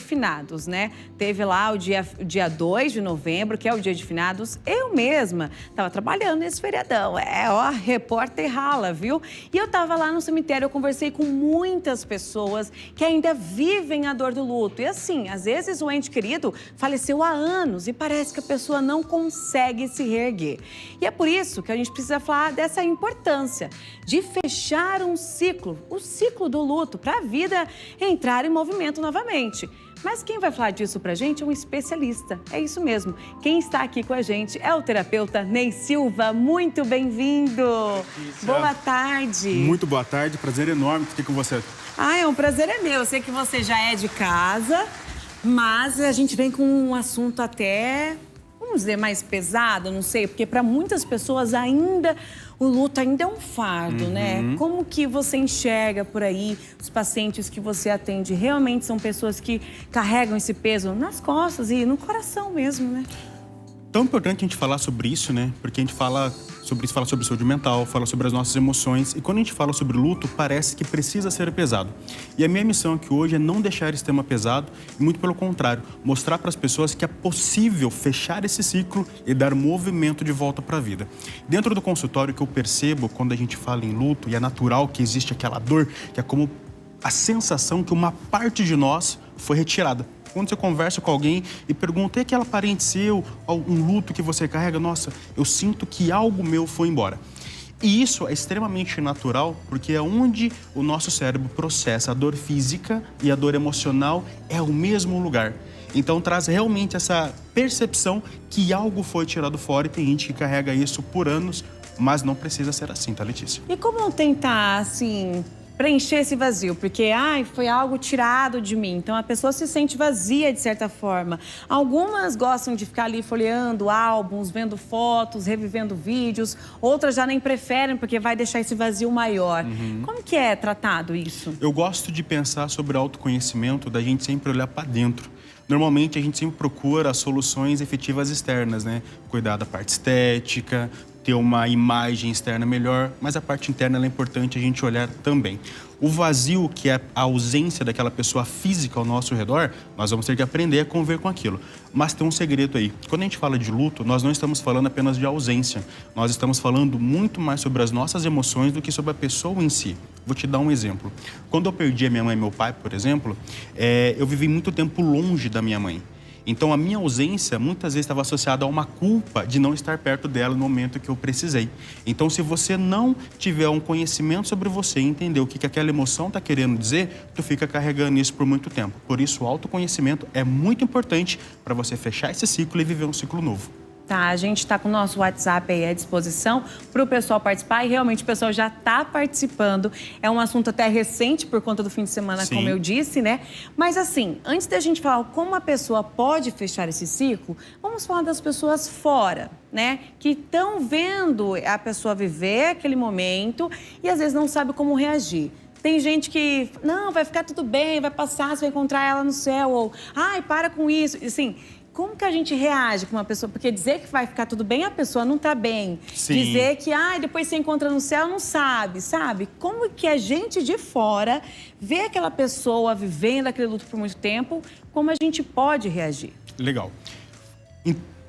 finados, né? Teve lá o dia 2 de novembro, que é o dia de finados. Eu mesma estava trabalhando nesse feriadão. Repórter rala, viu? E eu estava lá no cemitério, eu conversei com muitas pessoas que ainda vivem a dor do luto. E assim, às vezes o ente querido faleceu há anos e parece que a pessoa não consegue se reerguer. E é por isso que a gente precisa falar dessa importância de fechar um ciclo, o ciclo do luto, para a vida entrar em movimento novamente. Mas quem vai falar disso pra gente é um especialista. É isso mesmo. Quem está aqui com a gente é o terapeuta Ney Silva. Muito bem-vindo. Boa tarde. Muito boa tarde. Prazer enorme estar aqui com você. É um prazer é meu. Eu sei que você já é de casa, mas a gente vem com um assunto até, vamos dizer, mais pesado, não sei, porque para muitas pessoas ainda o luto ainda é um fardo, né? Como que você enxerga por aí os pacientes que você atende? Realmente são pessoas que carregam esse peso nas costas e no coração mesmo, né? Tão importante a gente falar sobre isso, né? Porque a gente fala sobre isso, fala sobre saúde mental, fala sobre as nossas emoções. E quando a gente fala sobre luto, parece que precisa ser pesado. E a minha missão aqui hoje é não deixar esse tema pesado e, muito pelo contrário, mostrar para as pessoas que é possível fechar esse ciclo e dar movimento de volta para a vida. Dentro do consultório, que eu percebo quando a gente fala em luto, e é natural que existe aquela dor, que é como a sensação que uma parte de nós foi retirada. Quando você conversa com alguém e pergunta, e aquela parente seu, um luto que você carrega? Nossa, eu sinto que algo meu foi embora. E isso é extremamente natural, porque é onde o nosso cérebro processa a dor física e a dor emocional é o mesmo lugar. Então traz realmente essa percepção que algo foi tirado fora, e tem gente que carrega isso por anos, mas não precisa ser assim, tá, Letícia? E como tentar, assim, preencher esse vazio? Porque, foi algo tirado de mim. Então, a pessoa se sente vazia, de certa forma. Algumas gostam de ficar ali folheando álbuns, vendo fotos, revivendo vídeos. Outras já nem preferem, porque vai deixar esse vazio maior. Como que é tratado isso? Eu gosto de pensar sobre autoconhecimento, da gente sempre olhar para dentro. Normalmente, a gente sempre procura soluções efetivas externas, né? Cuidar da parte estética, ter uma imagem externa melhor, mas a parte interna é importante a gente olhar também. O vazio, que é a ausência daquela pessoa física ao nosso redor, nós vamos ter que aprender a conviver com aquilo. Mas tem um segredo aí. Quando a gente fala de luto, nós não estamos falando apenas de ausência. Nós estamos falando muito mais sobre as nossas emoções do que sobre a pessoa em si. Vou te dar um exemplo. Quando eu perdi a minha mãe e meu pai, por exemplo, eu vivi muito tempo longe da minha mãe. Então, a minha ausência, muitas vezes, estava associada a uma culpa de não estar perto dela no momento que eu precisei. Então, se você não tiver um conhecimento sobre você e entender o que aquela emoção está querendo dizer, tu fica carregando isso por muito tempo. Por isso, o autoconhecimento é muito importante para você fechar esse ciclo e viver um ciclo novo. Tá, a gente está com o nosso WhatsApp aí à disposição para o pessoal participar e realmente o pessoal já está participando. É um assunto até recente por conta do fim de semana, Sim. Como eu disse, né? Mas assim, antes da gente falar como a pessoa pode fechar esse ciclo, vamos falar das pessoas fora, né? Que estão vendo a pessoa viver aquele momento e às vezes não sabe como reagir. Tem gente que, não, vai ficar tudo bem, vai passar, você vai encontrar ela no céu, ou, para com isso, assim... Como que a gente reage com uma pessoa? Porque dizer que vai ficar tudo bem, a pessoa não tá bem. Sim. Dizer que, depois você encontra no céu, não sabe? Como que a gente de fora vê aquela pessoa vivendo aquele luto por muito tempo, como a gente pode reagir? Legal.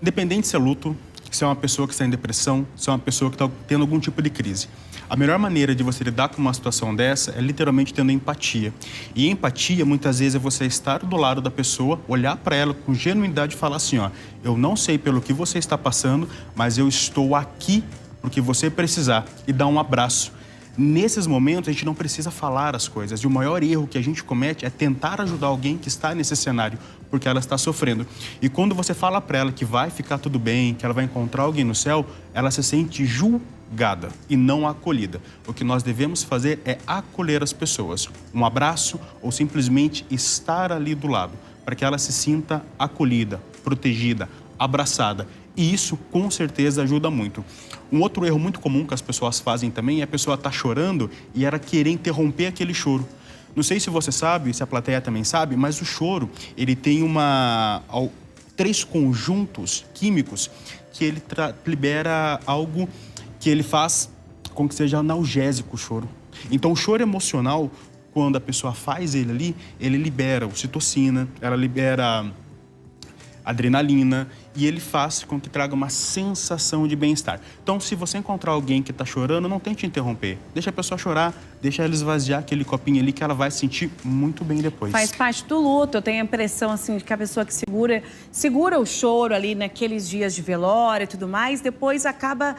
Independente se é luto, se é uma pessoa que está em depressão, se é uma pessoa que está tendo algum tipo de crise. A melhor maneira de você lidar com uma situação dessa é literalmente tendo empatia. E empatia, muitas vezes, é você estar do lado da pessoa, olhar para ela com genuinidade e falar assim, eu não sei pelo que você está passando, mas eu estou aqui porque você precisar, e dar um abraço. Nesses momentos, a gente não precisa falar as coisas. E o maior erro que a gente comete é tentar ajudar alguém que está nesse cenário, porque ela está sofrendo. E quando você fala para ela que vai ficar tudo bem, que ela vai encontrar alguém no céu, ela se sente julgada e não acolhida. O que nós devemos fazer é acolher as pessoas. Um abraço ou simplesmente estar ali do lado, para que ela se sinta acolhida, protegida, abraçada. E isso, com certeza, ajuda muito. Um outro erro muito comum que as pessoas fazem também é a pessoa estar chorando e ela querer interromper aquele choro. Não sei se você sabe, se a plateia também sabe, mas o choro, ele tem 3 conjuntos químicos que ele libera algo que ele faz com que seja analgésico o choro. Então, o choro emocional, quando a pessoa faz ele ali, ele libera ocitocina, ela libera adrenalina e ele faz com que traga uma sensação de bem-estar. Então, se você encontrar alguém que está chorando, não tente interromper. Deixa a pessoa chorar, deixa ela esvaziar aquele copinho ali que ela vai se sentir muito bem depois. Faz parte do luto. Eu tenho a impressão, assim, de que a pessoa que segura o choro ali naqueles dias de velório e tudo mais, depois acaba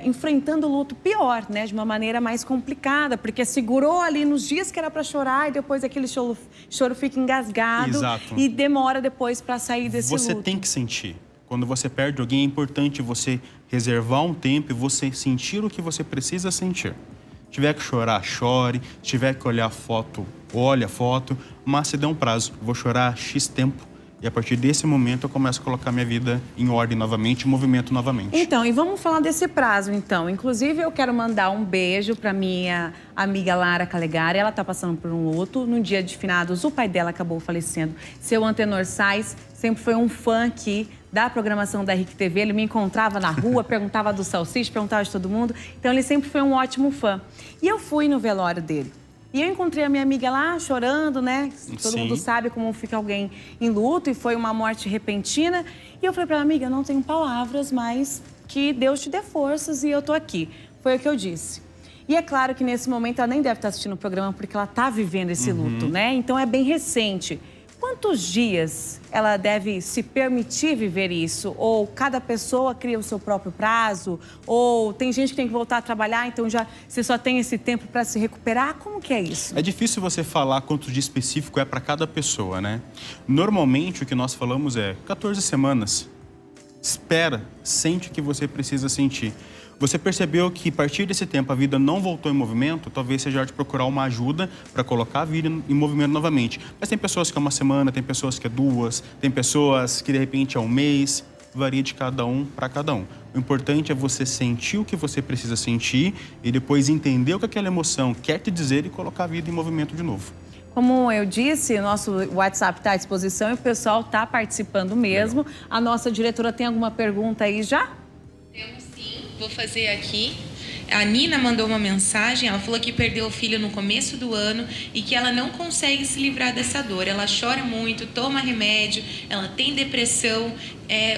enfrentando o luto pior, né? De uma maneira mais complicada, porque segurou ali nos dias que era para chorar e depois aquele choro fica engasgado. Exato. E demora depois para sair desse luto. Você tem que sentir. Quando você perde alguém, é importante você reservar um tempo e você sentir o que você precisa sentir. Se tiver que chorar, chore. Se tiver que olhar a foto, olhe a foto. Mas se der um prazo, vou chorar X tempo. E a partir desse momento eu começo a colocar minha vida em ordem novamente, em movimento novamente. Então, e vamos falar desse prazo, então. Inclusive, eu quero mandar um beijo para minha amiga Lara Calegari. Ela está passando por um luto. No dia de finados, o pai dela acabou falecendo. Seu Antenor Sais sempre foi um fã aqui da programação da RIC TV. Ele me encontrava na rua, perguntava do Salsicha, perguntava de todo mundo. Então, ele sempre foi um ótimo fã. E eu fui no velório dele. E eu encontrei a minha amiga lá, chorando, né? Todo mundo sabe como fica alguém em luto e foi uma morte repentina. E eu falei pra ela, amiga, eu não tenho palavras, mas que Deus te dê forças e eu tô aqui. Foi o que eu disse. E é claro que nesse momento ela nem deve estar assistindo o programa porque ela tá vivendo esse luto, né? Então é bem recente. Quantos dias ela deve se permitir viver isso? Ou cada pessoa cria o seu próprio prazo? Ou tem gente que tem que voltar a trabalhar, então já você só tem esse tempo para se recuperar? Como que é isso? É difícil você falar quanto de específico é para cada pessoa, né? Normalmente o que nós falamos é 14 semanas. Espera, sente o que você precisa sentir. Você percebeu que a partir desse tempo a vida não voltou em movimento, talvez seja hora de procurar uma ajuda para colocar a vida em movimento novamente. Mas tem pessoas que é uma semana, tem pessoas que é 2, tem pessoas que de repente é um mês, varia de cada um para cada um. O importante é você sentir o que você precisa sentir e depois entender o que aquela emoção quer te dizer e colocar a vida em movimento de novo. Como eu disse, o nosso WhatsApp está à disposição e o pessoal está participando mesmo. Legal. A nossa diretora tem alguma pergunta aí já? Temos sim, vou fazer aqui. A Nina mandou uma mensagem, ela falou que perdeu o filho no começo do ano e que ela não consegue se livrar dessa dor. Ela chora muito, toma remédio, ela tem depressão.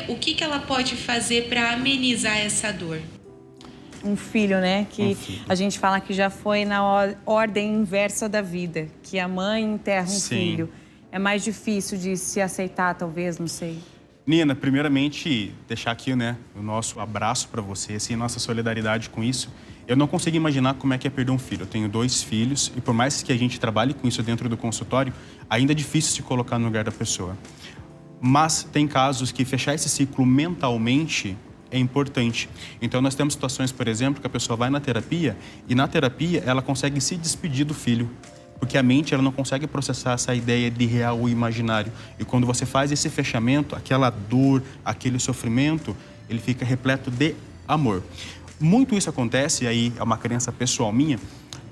O que ela pode fazer para amenizar essa dor? Um filho, né? Que filho. a gente fala que já foi na ordem inversa da vida, que a mãe enterra um filho. É mais difícil de se aceitar, talvez, não sei. Nina, primeiramente, deixar aqui, né, o nosso abraço para você, assim, nossa solidariedade com isso. Eu não consigo imaginar como é que é perder um filho. Eu tenho 2 filhos e por mais que a gente trabalhe com isso dentro do consultório, ainda é difícil se colocar no lugar da pessoa. Mas tem casos que fechar esse ciclo mentalmente é importante. Então, nós temos situações, por exemplo, que a pessoa vai na terapia e na terapia ela consegue se despedir do filho. Porque a mente ela não consegue processar essa ideia de real ou imaginário. E quando você faz esse fechamento, aquela dor, aquele sofrimento, ele fica repleto de amor. Muito isso acontece, e aí é uma crença pessoal minha,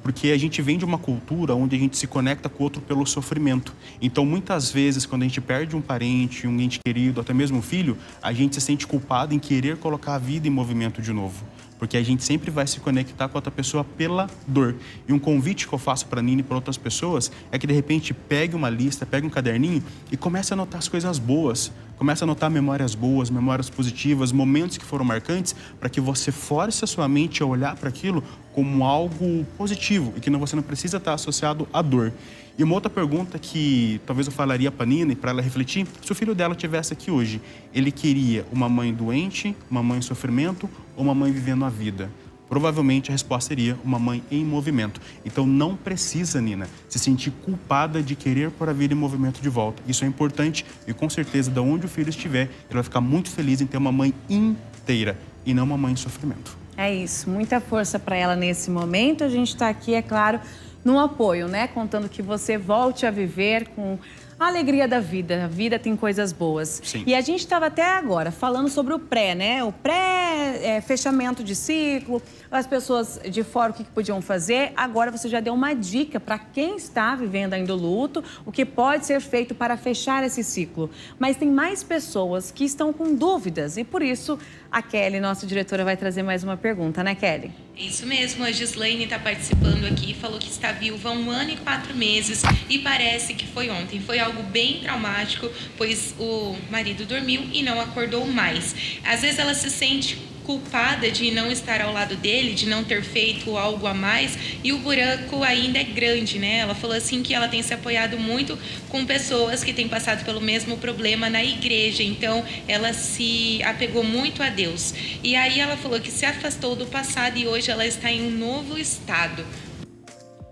porque a gente vem de uma cultura onde a gente se conecta com o outro pelo sofrimento. Então, muitas vezes, quando a gente perde um parente, um ente querido, até mesmo um filho, a gente se sente culpado em querer colocar a vida em movimento de novo. Porque a gente sempre vai se conectar com outra pessoa pela dor. E um convite que eu faço para a Nina e para outras pessoas é que, de repente, pegue uma lista, pegue um caderninho e comece a anotar as coisas boas. Comece a anotar memórias boas, memórias positivas, momentos que foram marcantes, para que você force a sua mente a olhar para aquilo como algo positivo e que você não precisa estar associado à dor. E uma outra pergunta que talvez eu falaria para a Nina e para ela refletir, se o filho dela estivesse aqui hoje, ele queria uma mãe doente, uma mãe em sofrimento ou uma mãe vivendo a vida? Provavelmente a resposta seria uma mãe em movimento. Então não precisa, Nina, se sentir culpada de querer pôr a vida em movimento de volta. Isso é importante e com certeza, de onde o filho estiver, ele vai ficar muito feliz em ter uma mãe inteira e não uma mãe em sofrimento. É isso, muita força para ela nesse momento. A gente está aqui, é claro, no apoio, né? Contando que você volte a viver com a alegria da vida. A vida tem coisas boas. Sim. E a gente estava até agora falando sobre o pré, né? O pré-fechamento de ciclo, as pessoas de fora o que podiam fazer. Agora você já deu uma dica para quem está vivendo ainda o luto, o que pode ser feito para fechar esse ciclo. Mas tem mais pessoas que estão com dúvidas e por isso a Kelly, nossa diretora, vai trazer mais uma pergunta, né, Kelly? Isso mesmo, a Gislaine está participando aqui, falou que está viúva há 1 ano e 4 meses e parece que foi ontem. Foi algo bem traumático, pois o marido dormiu e não acordou mais. Às vezes ela se sente culpada de não estar ao lado dele, de não ter feito algo a mais, e o buraco ainda é grande, né? Ela falou assim que ela tem se apoiado muito com pessoas que têm passado pelo mesmo problema na igreja, então ela se apegou muito a Deus. E aí ela falou que se afastou do passado e hoje ela está em um novo estado.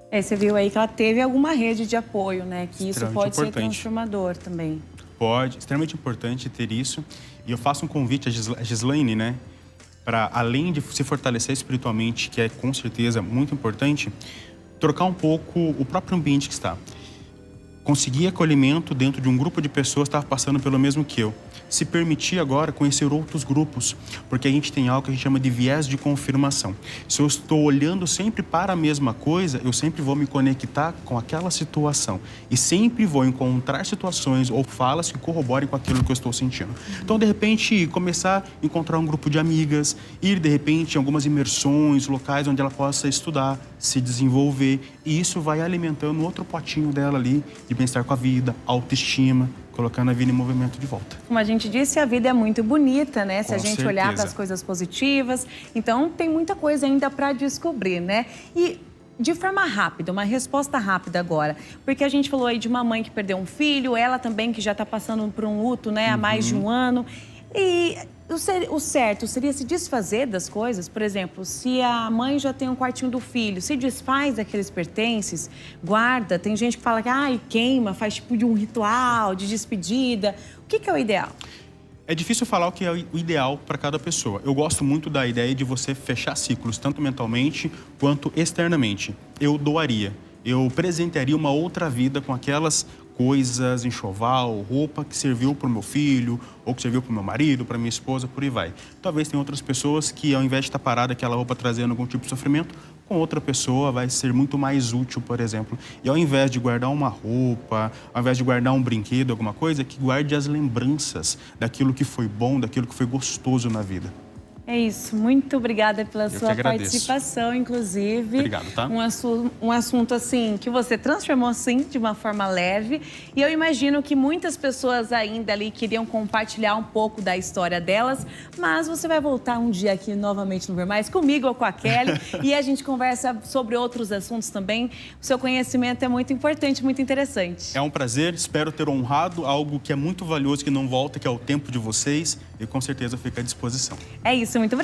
Você viu aí que ela teve alguma rede de apoio, né? Que isso pode ser transformador também. Pode, extremamente importante ter isso. E eu faço um convite à Gislaine, né? Para, além de se fortalecer espiritualmente, que é com certeza muito importante, trocar um pouco o próprio ambiente que está. Conseguir acolhimento dentro de um grupo de pessoas que estava passando pelo mesmo que eu. Se permitir agora conhecer outros grupos, porque a gente tem algo que a gente chama de viés de confirmação. Se eu estou olhando sempre para a mesma coisa, eu sempre vou me conectar com aquela situação e sempre vou encontrar situações ou falas que corroborem com aquilo que eu estou sentindo. Então, de repente, começar a encontrar um grupo de amigas, ir, de repente, em algumas imersões, locais onde ela possa estudar, se desenvolver, e isso vai alimentando outro potinho dela ali de bem-estar com a vida, autoestima, colocando a vida em movimento de volta. Como a gente disse, a vida é muito bonita, né? Se a gente olhar para as certeza. coisas positivas. Então, tem muita coisa ainda para descobrir, né? E de forma rápida, uma resposta rápida agora. Porque a gente falou aí de uma mãe que perdeu um filho, ela também que já está passando por um luto, né? Há mais de um ano. E o certo seria se desfazer das coisas? Por exemplo, se a mãe já tem um quartinho do filho, se desfaz daqueles pertences, guarda. Tem gente que fala que queima, faz tipo de um ritual de despedida. O que é o ideal? É difícil falar o que é o ideal para cada pessoa. Eu gosto muito da ideia de você fechar ciclos, tanto mentalmente quanto externamente. Eu doaria, eu presentearia uma outra vida com aquelas coisas, enxoval, roupa que serviu para o meu filho, ou que serviu para o meu marido, para minha esposa, por aí vai. Talvez tenha outras pessoas que, ao invés de estar parada aquela roupa trazendo algum tipo de sofrimento, com outra pessoa vai ser muito mais útil, por exemplo. E ao invés de guardar uma roupa, ao invés de guardar um brinquedo, alguma coisa, que guarde as lembranças daquilo que foi bom, daquilo que foi gostoso na vida. É isso. Muito obrigada pela sua participação, inclusive. Obrigado, tá? Um assunto, assim, que você transformou, assim, de uma forma leve. E eu imagino que muitas pessoas ainda ali queriam compartilhar um pouco da história delas. Mas você vai voltar um dia aqui novamente no Ver Mais, comigo ou com a Kelly. E a gente conversa sobre outros assuntos também. O seu conhecimento é muito importante, muito interessante. É um prazer. Espero ter honrado algo que é muito valioso, que não volta, que é o tempo de vocês. E com certeza fica à disposição. É isso. Muito obrigada.